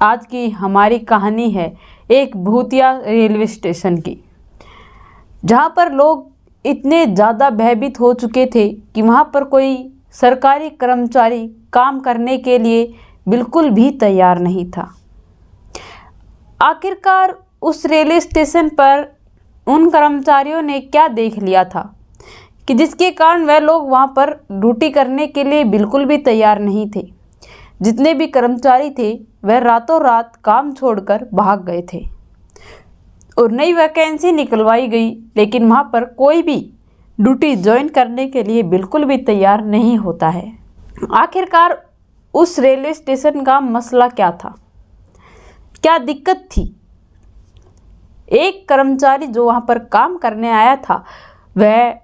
आज की हमारी कहानी है एक भूतिया रेलवे स्टेशन की, जहाँ पर लोग इतने ज़्यादा भयभीत हो चुके थे कि वहाँ पर कोई सरकारी कर्मचारी काम करने के लिए बिल्कुल भी तैयार नहीं था। आखिरकार उस रेलवे स्टेशन पर उन कर्मचारियों ने क्या देख लिया था कि जिसके कारण वह लोग वहाँ पर ड्यूटी करने के लिए बिल्कुल भी तैयार नहीं थे। जितने भी कर्मचारी थे वह रातों रात काम छोड़कर भाग गए थे और नई वैकेंसी निकलवाई गई, लेकिन वहाँ पर कोई भी ड्यूटी ज्वाइन करने के लिए बिल्कुल भी तैयार नहीं होता है। आखिरकार उस रेलवे स्टेशन का मसला क्या था, क्या दिक्कत थी? एक कर्मचारी जो वहाँ पर काम करने आया था वह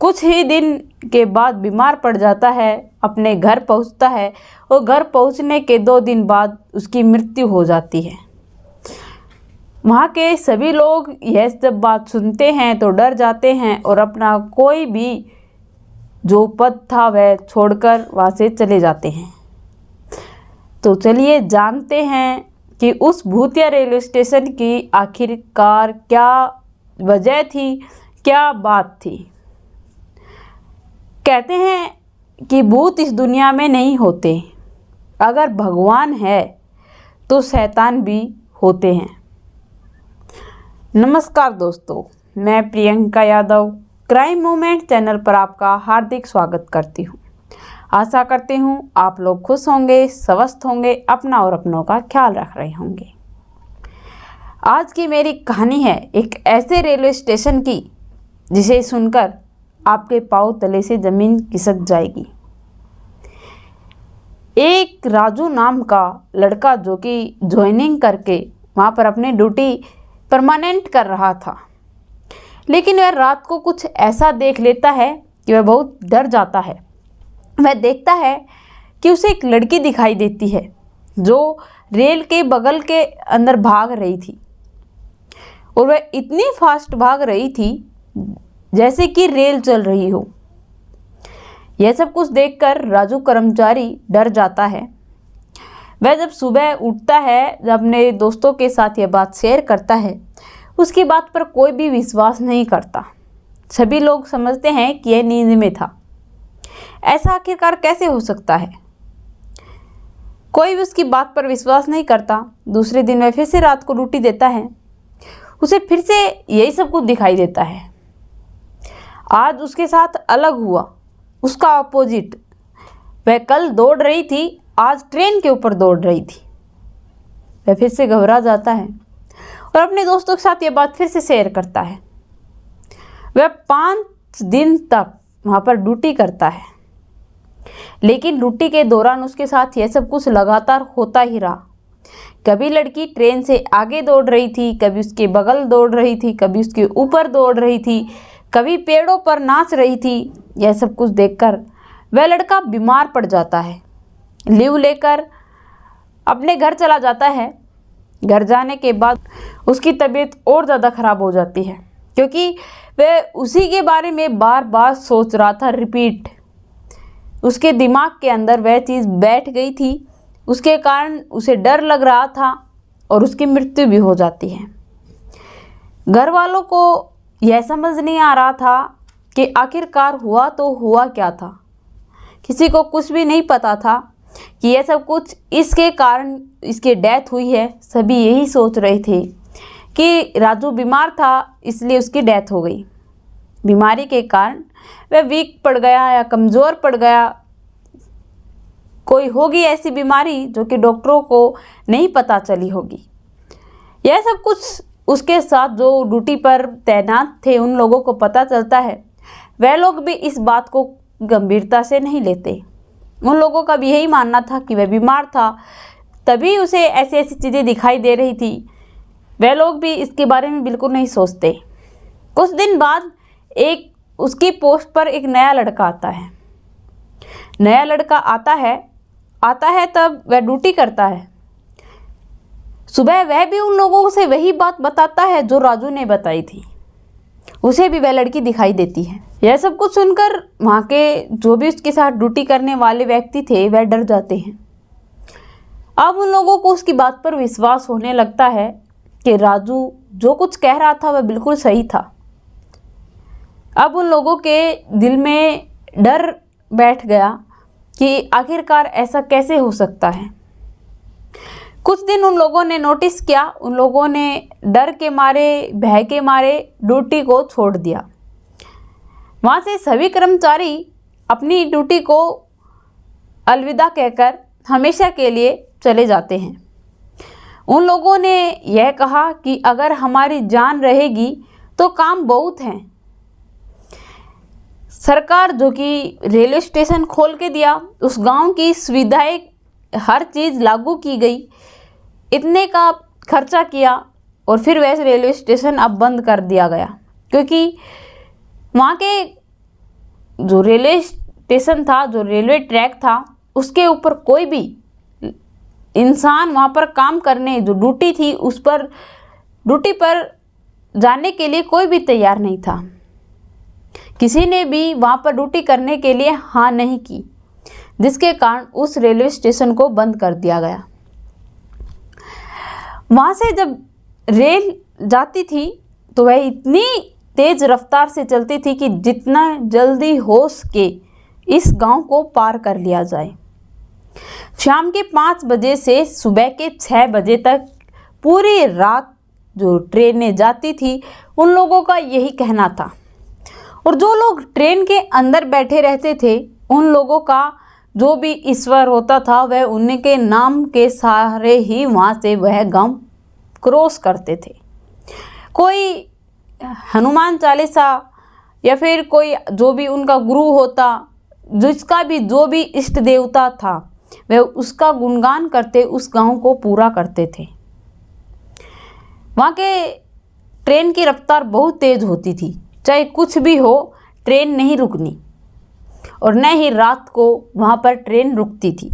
कुछ ही दिन के बाद बीमार पड़ जाता है, अपने घर पहुँचता है और घर पहुँचने के 2 दिन बाद उसकी मृत्यु हो जाती है। वहाँ के सभी लोग यह जब बात सुनते हैं तो डर जाते हैं और अपना कोई भी जो पद था वह छोड़कर वहाँ से चले जाते हैं। तो चलिए जानते हैं कि उस भूतिया रेलवे स्टेशन की आखिरकार क्या वजह थी, क्या बात थी। कहते हैं कि भूत इस दुनिया में नहीं होते, अगर भगवान है तो शैतान भी होते हैं। नमस्कार दोस्तों, मैं Priyanka Yadav crime movement channel पर आपका हार्दिक स्वागत करती हूँ। आशा करती हूँ आप लोग खुश होंगे, स्वस्थ होंगे, अपना और अपनों का ख्याल रख रहे होंगे। आज की मेरी कहानी है एक ऐसे रेलवे स्टेशन की जिसे सुनकर आपके पाँव तले से ज़मीन खिसक जाएगी। एक राजू नाम का लड़का जो कि ज्वाइनिंग करके वहाँ पर अपनी ड्यूटी परमानेंट कर रहा था, लेकिन वह रात को कुछ ऐसा देख लेता है कि वह बहुत डर जाता है। वह देखता है कि उसे एक लड़की दिखाई देती है जो रेल के बगल के अंदर भाग रही थी और वह इतनी फास्ट भाग रही थी जैसे कि रेल चल रही हो। यह सब कुछ देखकर राजू कर्मचारी डर जाता है। वह जब सुबह उठता है, जब अपने दोस्तों के साथ यह बात शेयर करता है, उसकी बात पर कोई भी विश्वास नहीं करता। सभी लोग समझते हैं कि यह नींद में था। ऐसा आखिरकार कैसे हो सकता है? कोई भी उसकी बात पर विश्वास नहीं करता। दूसरे दिन वह फिर से रात को ड्यूटी देता है, उसे फिर से यही सब कुछ दिखाई देता है। आज उसके साथ अलग हुआ, उसका अपोजिट। वह कल दौड़ रही थी, आज ट्रेन के ऊपर दौड़ रही थी। वह फिर से घबरा जाता है और अपने दोस्तों के साथ यह बात फिर से शेयर करता है। वह 5 दिन तक वहाँ पर ड्यूटी करता है, लेकिन ड्यूटी के दौरान उसके साथ यह सब कुछ लगातार होता ही रहा। कभी लड़की ट्रेन से आगे दौड़ रही थी, कभी उसके बगल दौड़ रही थी, कभी उसके ऊपर दौड़ रही थी, कभी पेड़ों पर नाच रही थी। यह सब कुछ देखकर वह लड़का बीमार पड़ जाता है, लीव लेकर अपने घर चला जाता है। घर जाने के बाद उसकी तबीयत और ज़्यादा ख़राब हो जाती है, क्योंकि वह उसी के बारे में बार बार सोच रहा था। रिपीट उसके दिमाग के अंदर वह चीज़ बैठ गई थी, उसके कारण उसे डर लग रहा था और उसकी मृत्यु भी हो जाती है। घर वालों को यह समझ नहीं आ रहा था कि आखिरकार हुआ तो हुआ क्या था। किसी को कुछ भी नहीं पता था कि यह सब कुछ इसके कारण इसकी डेथ हुई है। सभी यही सोच रहे थे कि राजू बीमार था, इसलिए उसकी डेथ हो गई। बीमारी के कारण वह वीक पड़ गया या कमज़ोर पड़ गया। कोई होगी ऐसी बीमारी जो कि डॉक्टरों को नहीं पता चली होगी। यह सब कुछ उसके साथ जो ड्यूटी पर तैनात थे उन लोगों को पता चलता है। वह लोग भी इस बात को गंभीरता से नहीं लेते। उन लोगों का भी यही मानना था कि वह बीमार था, तभी उसे ऐसी ऐसी चीज़ें दिखाई दे रही थी। वह लोग भी इसके बारे में बिल्कुल नहीं सोचते। कुछ दिन बाद एक उसकी पोस्ट पर एक नया लड़का आता है। नया लड़का आता है तब वह ड्यूटी करता है। सुबह वह भी उन लोगों से वही बात बताता है जो राजू ने बताई थी। उसे भी वह लड़की दिखाई देती है। यह सब कुछ सुनकर वहाँ के जो भी उसके साथ ड्यूटी करने वाले व्यक्ति थे वह डर जाते हैं। अब उन लोगों को उसकी बात पर विश्वास होने लगता है कि राजू जो कुछ कह रहा था वह बिल्कुल सही था। अब उन लोगों के दिल में डर बैठ गया कि आखिरकार ऐसा कैसे हो सकता है। कुछ दिन उन लोगों ने नोटिस किया, उन लोगों ने डर के मारे, भय के मारे ड्यूटी को छोड़ दिया। वहाँ से सभी कर्मचारी अपनी ड्यूटी को अलविदा कहकर हमेशा के लिए चले जाते हैं। उन लोगों ने यह कहा कि अगर हमारी जान रहेगी तो काम बहुत हैं। सरकार जो कि रेलवे स्टेशन खोल के दिया, उस गांव की सुविधाएं हर चीज़ लागू की गई, इतने का खर्चा किया और फिर वैसे रेलवे स्टेशन अब बंद कर दिया गया, क्योंकि वहाँ के जो रेलवे स्टेशन था, जो रेलवे ट्रैक था, उसके ऊपर कोई भी इंसान वहाँ पर काम करने, जो ड्यूटी थी उस पर ड्यूटी पर जाने के लिए कोई भी तैयार नहीं था। किसी ने भी वहाँ पर ड्यूटी करने के लिए हाँ नहीं की, जिसके कारण उस रेलवे स्टेशन को बंद कर दिया गया। वहाँ से जब रेल जाती थी तो वह इतनी तेज रफ्तार से चलती थी कि जितना जल्दी हो सके इस गांव को पार कर लिया जाए। शाम के 5 बजे से सुबह के 6 बजे तक पूरी रात जो ट्रेनें जाती थी, उन लोगों का यही कहना था। और जो लोग ट्रेन के अंदर बैठे रहते थे, उन लोगों का जो भी ईश्वर होता था वह उनके नाम के सहारे ही वहाँ से वह गांव क्रॉस करते थे। कोई हनुमान चालीसा या फिर कोई जो भी उनका गुरु होता, जिसका भी जो भी इष्ट देवता था, वह उसका गुणगान करते उस गांव को पूरा करते थे। वहाँ के ट्रेन की रफ्तार बहुत तेज होती थी, चाहे कुछ भी हो ट्रेन नहीं रुकनी, और न ही रात को वहाँ पर ट्रेन रुकती थी।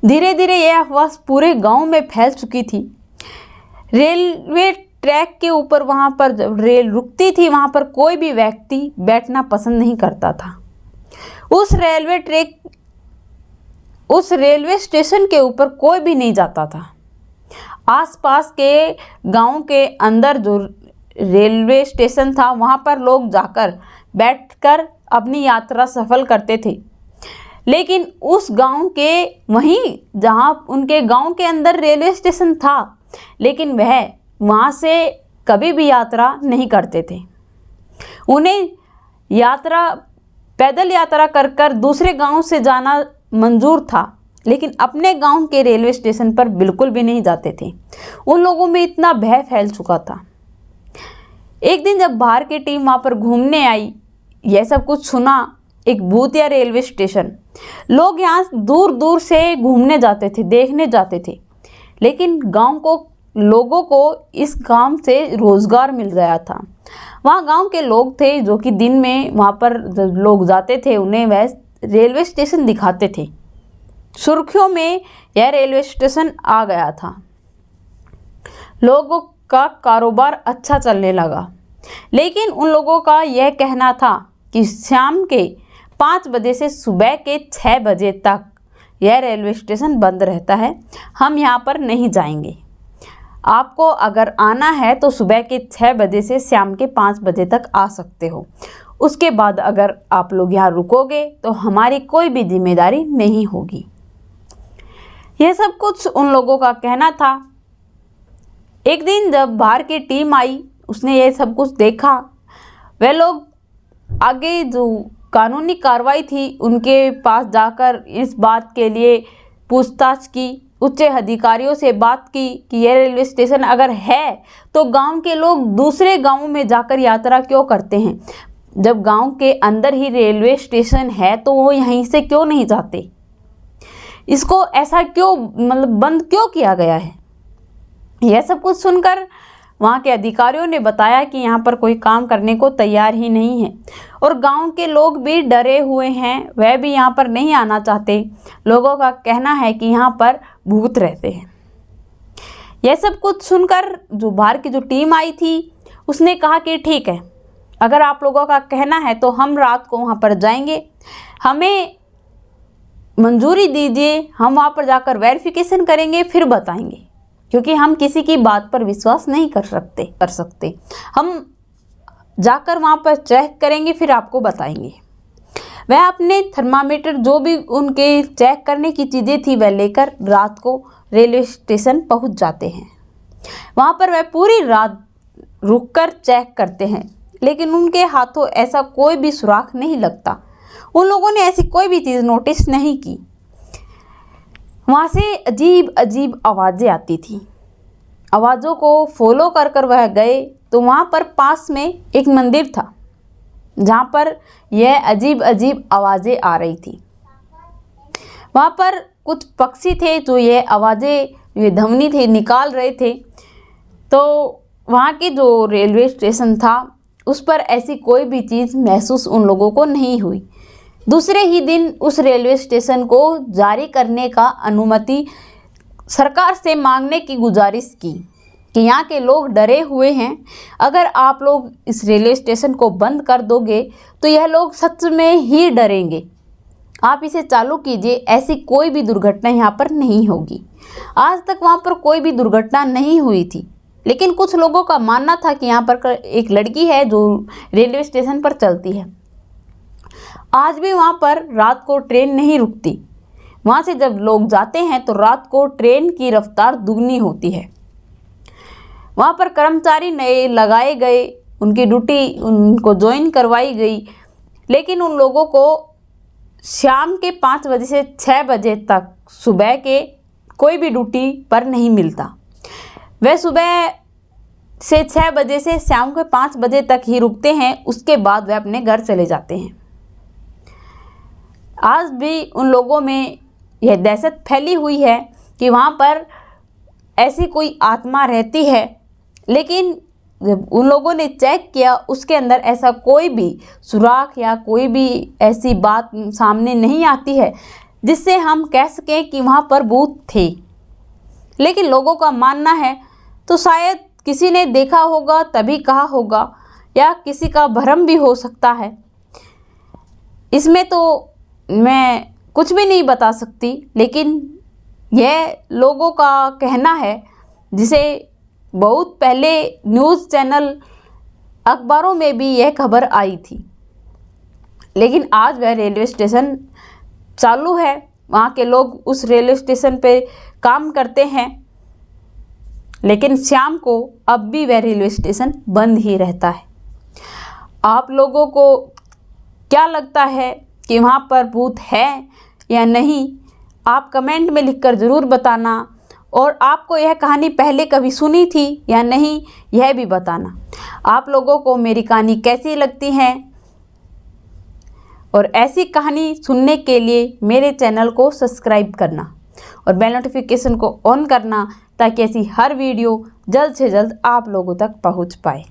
धीरे धीरे यह अफवाह पूरे गांव में फैल चुकी थी। रेलवे ट्रैक के ऊपर वहाँ पर जब रेल रुकती थी, वहाँ पर कोई भी व्यक्ति बैठना पसंद नहीं करता था। उस रेलवे स्टेशन के ऊपर कोई भी नहीं जाता था। आसपास के गांव के अंदर जो रेलवे स्टेशन था, वहाँ पर लोग जाकर बैठकर अपनी यात्रा सफल करते थे। लेकिन उस गांव के वहीं जहाँ उनके गांव के अंदर रेलवे स्टेशन था, लेकिन वह वहाँ से कभी भी यात्रा नहीं करते थे। उन्हें पैदल यात्रा कर कर दूसरे गांव से जाना मंजूर था, लेकिन अपने गांव के रेलवे स्टेशन पर बिल्कुल भी नहीं जाते थे। उन लोगों में इतना भय फैल चुका था। एक दिन जब बाहर की टीम वहाँ पर घूमने आई, यह सब कुछ सुना, एक भूतिया रेलवे स्टेशन, लोग यहाँ दूर दूर से घूमने जाते थे, देखने जाते थे। लेकिन लोगों को इस काम से रोज़गार मिल गया था। वहाँ गांव के लोग थे जो कि दिन में वहाँ पर जब लोग जाते थे, उन्हें वह रेलवे स्टेशन दिखाते थे। सुर्खियों में यह रेलवे स्टेशन आ गया था। लोगों का कारोबार अच्छा चलने लगा। लेकिन उन लोगों का यह कहना था कि शाम के 5 बजे से सुबह के 6 बजे तक यह रेलवे स्टेशन बंद रहता है, हम यहाँ पर नहीं जाएंगे। आपको अगर आना है तो सुबह के 6 बजे से शाम के 5 बजे तक आ सकते हो। उसके बाद अगर आप लोग यहाँ रुकोगे तो हमारी कोई भी जिम्मेदारी नहीं होगी। यह सब कुछ उन लोगों का कहना था। एक दिन जब बाहर की टीम आई, उसने यह सब कुछ देखा। वह लोग आगे जो कानूनी कार्रवाई थी उनके पास जाकर इस बात के लिए पूछताछ की, उच्च अधिकारियों से बात की कि यह रेलवे स्टेशन अगर है तो गांव के लोग दूसरे गांवों में जाकर यात्रा क्यों करते हैं। जब गांव के अंदर ही रेलवे स्टेशन है तो वो यहीं से क्यों नहीं जाते, इसको ऐसा क्यों बंद क्यों किया गया है। यह सब कुछ सुनकर वहाँ के अधिकारियों ने बताया कि यहाँ पर कोई काम करने को तैयार ही नहीं है, और गांव के लोग भी डरे हुए हैं, वह भी यहाँ पर नहीं आना चाहते। लोगों का कहना है कि यहाँ पर भूत रहते हैं। यह सब कुछ सुनकर जो बाहर की जो टीम आई थी उसने कहा कि ठीक है, अगर आप लोगों का कहना है तो हम रात को वहाँ पर जाएंगे। हमें मंजूरी दीजिए, हम वहाँ पर जाकर वेरिफिकेशन करेंगे फिर बताएंगे, क्योंकि हम किसी की बात पर विश्वास नहीं कर सकते। हम जाकर वहाँ पर चेक करेंगे फिर आपको बताएंगे। वह अपने थर्मामीटर जो भी उनके चेक करने की चीज़ें थी वह लेकर रात को रेलवे स्टेशन पहुँच जाते हैं। वहाँ पर वह पूरी रात रुककर चेक करते हैं, लेकिन उनके हाथों ऐसा कोई भी सुराग नहीं लगता। उन लोगों ने ऐसी कोई भी चीज़ नोटिस नहीं की। वहाँ से अजीब अजीब आवाज़ें आती थी। आवाज़ों को फॉलो कर कर वह गए तो वहाँ पर पास में एक मंदिर था जहाँ पर यह अजीब अजीब आवाज़ें आ रही थी। वहाँ पर कुछ पक्षी थे जो यह आवाज़ें, ये ध्वनि थे, निकाल रहे थे। तो वहाँ की जो रेलवे स्टेशन था उस पर ऐसी कोई भी चीज़ महसूस उन लोगों को नहीं हुई। दूसरे ही दिन उस रेलवे स्टेशन को जारी करने का अनुमति सरकार से मांगने की गुजारिश की कि यहाँ के लोग डरे हुए हैं, अगर आप लोग इस रेलवे स्टेशन को बंद कर दोगे तो यह लोग सच में ही डरेंगे, आप इसे चालू कीजिए, ऐसी कोई भी दुर्घटना यहाँ पर नहीं होगी। आज तक वहाँ पर कोई भी दुर्घटना नहीं हुई थी, लेकिन कुछ लोगों का मानना था कि यहाँ पर एक लड़की है जो रेलवे स्टेशन पर चलती है। आज भी वहाँ पर रात को ट्रेन नहीं रुकती। वहाँ से जब लोग जाते हैं तो रात को ट्रेन की रफ्तार दुगनी होती है। वहाँ पर कर्मचारी नए लगाए गए, उनकी ड्यूटी उनको ज्वाइन करवाई गई, लेकिन उन लोगों को शाम के 5 बजे से 6 बजे तक सुबह के कोई भी ड्यूटी पर नहीं मिलता। वे सुबह से 6 बजे से शाम के 5 बजे तक ही रुकते हैं, उसके बाद वे अपने घर चले जाते हैं। आज भी उन लोगों में यह दहशत फैली हुई है कि वहाँ पर ऐसी कोई आत्मा रहती है, लेकिन जब उन लोगों ने चेक किया उसके अंदर ऐसा कोई भी सुराग या कोई भी ऐसी बात सामने नहीं आती है जिससे हम कह सकें कि वहाँ पर भूत थे। लेकिन लोगों का मानना है तो शायद किसी ने देखा होगा तभी कहा होगा, या किसी का भ्रम भी हो सकता है। इसमें तो मैं कुछ भी नहीं बता सकती, लेकिन यह लोगों का कहना है, जिसे बहुत पहले न्यूज़ चैनल अखबारों में भी यह खबर आई थी। लेकिन आज वह रेलवे स्टेशन चालू है, वहाँ के लोग उस रेलवे स्टेशन पे काम करते हैं, लेकिन शाम को अब भी वह रेलवे स्टेशन बंद ही रहता है। आप लोगों को क्या लगता है कि वहाँ पर भूत है या नहीं? आप कमेंट में लिखकर ज़रूर बताना, और आपको यह कहानी पहले कभी सुनी थी या नहीं यह भी बताना। आप लोगों को मेरी कहानी कैसी लगती है, और ऐसी कहानी सुनने के लिए मेरे चैनल को सब्सक्राइब करना और बेल नोटिफिकेशन को ऑन करना, ताकि ऐसी हर वीडियो जल्द से जल्द आप लोगों तक पहुंच पाए।